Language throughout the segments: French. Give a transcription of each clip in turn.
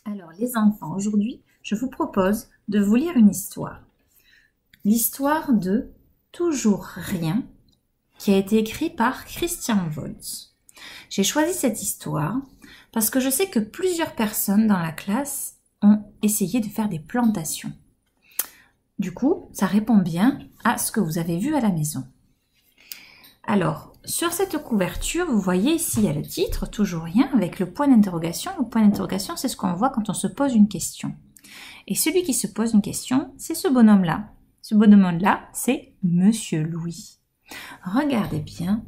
Alors les enfants, aujourd'hui, je vous propose de vous lire une histoire. L'histoire de Toujours rien, qui a été écrite par Christian Woltz. J'ai choisi cette histoire parce que je sais que plusieurs personnes dans la classe ont essayé de faire des plantations. Du coup, ça répond bien à ce que vous avez vu à la maison. Alors, sur cette couverture, vous voyez ici, il y a le titre, Toujours rien, avec le point d'interrogation. Le point d'interrogation, c'est ce qu'on voit quand on se pose une question. Et celui qui se pose une question, c'est ce bonhomme-là. Ce bonhomme-là, c'est Monsieur Louis. Regardez bien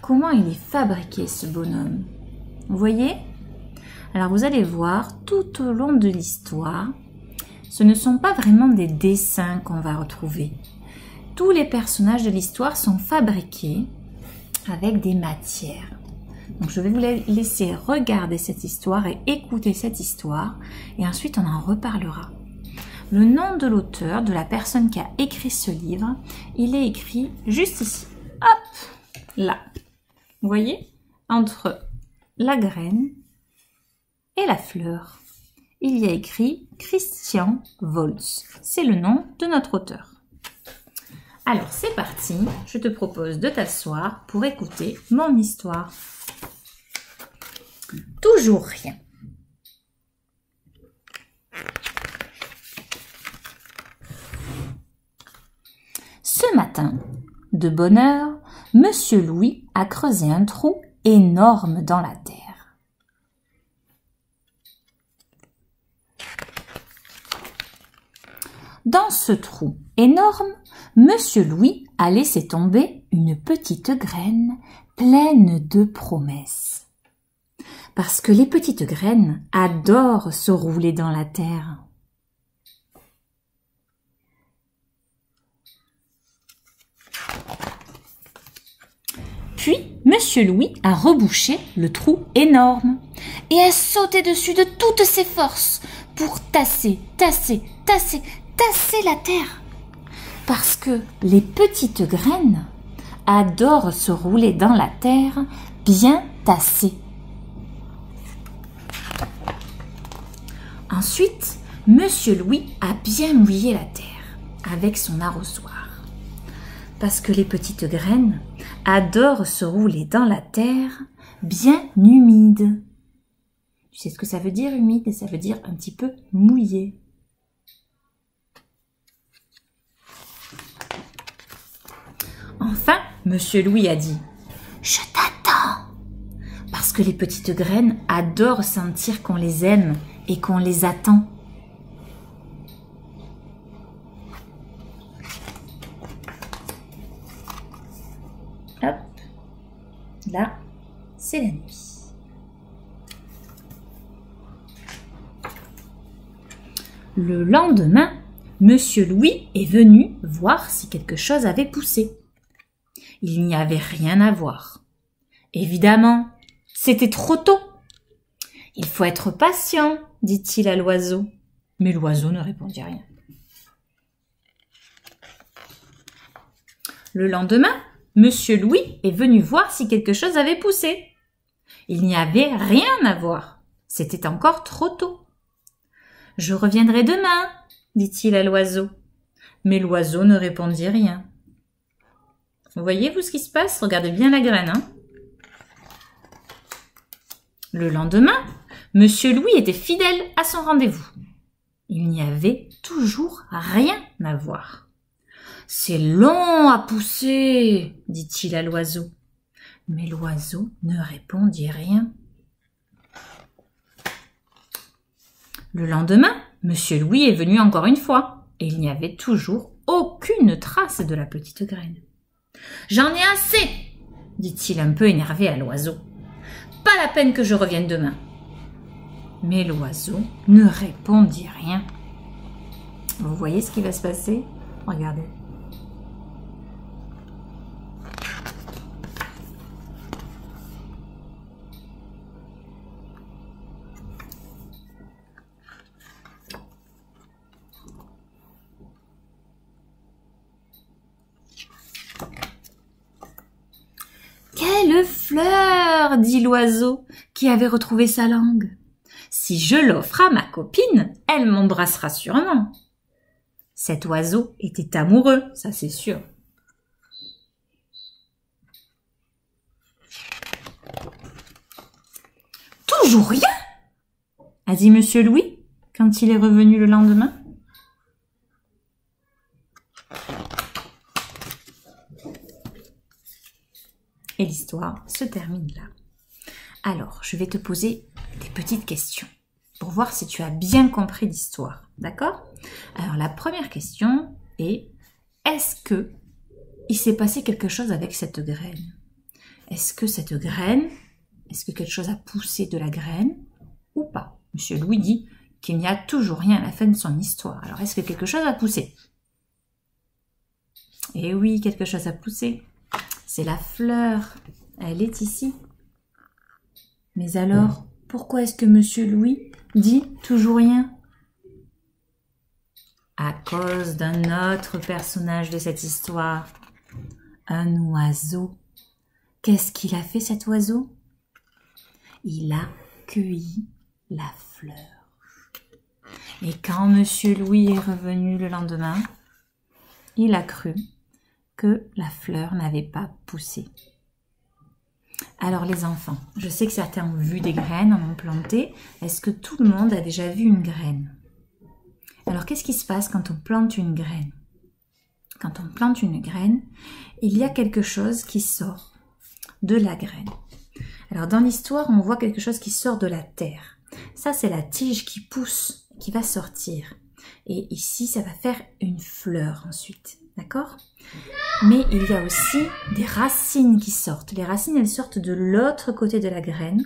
comment il est fabriqué, ce bonhomme. Vous voyez? Alors, vous allez voir, tout au long de l'histoire, ce ne sont pas vraiment des dessins qu'on va retrouver. Tous les personnages de l'histoire sont fabriqués avec des matières. Donc je vais vous laisser regarder cette histoire et écouter cette histoire et ensuite on en reparlera. Le nom de l'auteur, de la personne qui a écrit ce livre, il est écrit juste ici. Hop, là. Vous voyez? Entre la graine et la fleur. Il y a écrit Christian Woltz. C'est le nom de notre auteur. Alors, c'est parti. Je te propose de t'asseoir pour écouter mon histoire. Toujours rien. Ce matin, de bonne heure, Monsieur Louis a creusé un trou énorme dans la terre. Dans ce trou énorme, Monsieur Louis a laissé tomber une petite graine pleine de promesses. Parce que les petites graines adorent se rouler dans la terre. Puis, Monsieur Louis a rebouché le trou énorme et a sauté dessus de toutes ses forces pour tasser la terre. Parce que les petites graines adorent se rouler dans la terre bien tassée. Ensuite, Monsieur Louis a bien mouillé la terre avec son arrosoir. Parce que les petites graines adorent se rouler dans la terre bien humide. Tu sais ce que ça veut dire humide? Ça veut dire un petit peu mouillé. Enfin, Monsieur Louis a dit « Je t'attends !» Parce que les petites graines adorent sentir qu'on les aime et qu'on les attend. Hop, là, c'est la nuit. Le lendemain, Monsieur Louis est venu voir si quelque chose avait poussé. Il n'y avait rien à voir. Évidemment, c'était trop tôt. « Il faut être patient, dit-il à l'oiseau. » Mais l'oiseau ne répondit rien. Le lendemain, Monsieur Louis est venu voir si quelque chose avait poussé. Il n'y avait rien à voir. C'était encore trop tôt. « Je reviendrai demain, dit-il à l'oiseau. Mais l'oiseau ne répondit rien. Vous voyez, vous, ce qui se passe? Regardez bien la graine. Hein? Le lendemain, Monsieur Louis était fidèle à son rendez-vous. Il n'y avait toujours rien à voir. « C'est long à pousser, dit-il à l'oiseau. Mais l'oiseau ne répondit rien. Le lendemain, Monsieur Louis est venu encore une fois, et il n'y avait toujours aucune trace de la petite graine. « J'en ai assez, dit-il un peu énervé à l'oiseau. Pas la peine que je revienne demain. » Mais l'oiseau ne répondit rien. Vous voyez ce qui va se passer? Regardez. « Quelle fleur !» dit l'oiseau qui avait retrouvé sa langue. « Si je l'offre à ma copine, elle m'embrassera sûrement. Cet oiseau était amoureux, ça c'est sûr. Toujours rien, a dit Monsieur Louis quand il est revenu le lendemain. Et l'histoire se termine là. Alors, je vais te poser des petites questions pour voir si tu as bien compris l'histoire, d'accord? Alors, la première question est, est-ce que il s'est passé quelque chose avec cette graine? Est-ce que quelque chose a poussé de la graine ou pas? Monsieur Louis dit qu'il n'y a toujours rien à la fin de son histoire. Alors, est-ce que quelque chose a poussé? Eh oui, quelque chose a poussé. C'est la fleur. Elle est ici. Mais alors, pourquoi est-ce que Monsieur Louis dit toujours rien? À cause d'un autre personnage de cette histoire. Un oiseau. Qu'est-ce qu'il a fait cet oiseau? Il a cueilli la fleur. Et quand Monsieur Louis est revenu le lendemain, il a cru que la fleur n'avait pas poussé. Alors les enfants, je sais que certains ont vu des graines, en ont planté. Est-ce que tout le monde a déjà vu une graine? Alors qu'est-ce qui se passe quand on plante une graine? Quand on plante une graine, il y a quelque chose qui sort de la graine. Alors dans l'histoire, on voit quelque chose qui sort de la terre. Ça, c'est la tige qui pousse, qui va sortir. Et ici, ça va faire une fleur ensuite. D'accord? Mais il y a aussi des racines qui sortent. Les racines, elles sortent de l'autre côté de la graine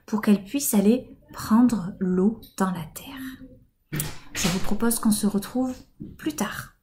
pour qu'elles puissent aller prendre l'eau dans la terre. Je vous propose qu'on se retrouve plus tard.